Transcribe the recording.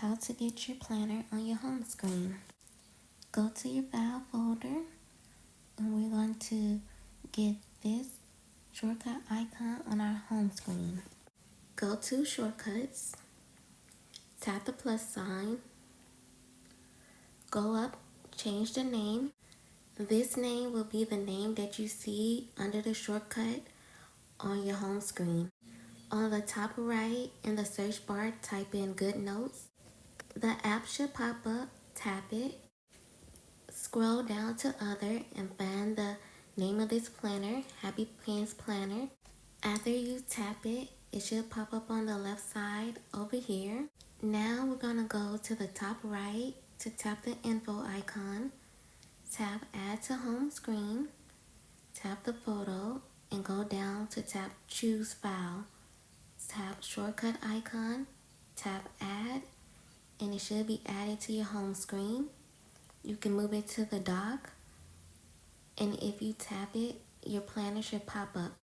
how to get your planner on your home screen. Go to your file folder and we're going to get this shortcut icon on our home screen. Go to shortcuts, tap the plus sign, go up, change the name. This name will be the name that you see under the shortcut on your home screen. On the top right in the search bar, type in Goodnotes. The app should pop up, tap it, scroll down to Other and find the name of this planner, Happy Pants Planner. After you tap it, it should pop up on the left side over here. Now we're going to go to the top right to tap the info icon, tap Add to Home Screen, tap the photo, and go down to tap Choose File. Tap Shortcut icon, tap Add, and it should be added to your home screen. You can move it to the dock, and if you tap it, your planner should pop up.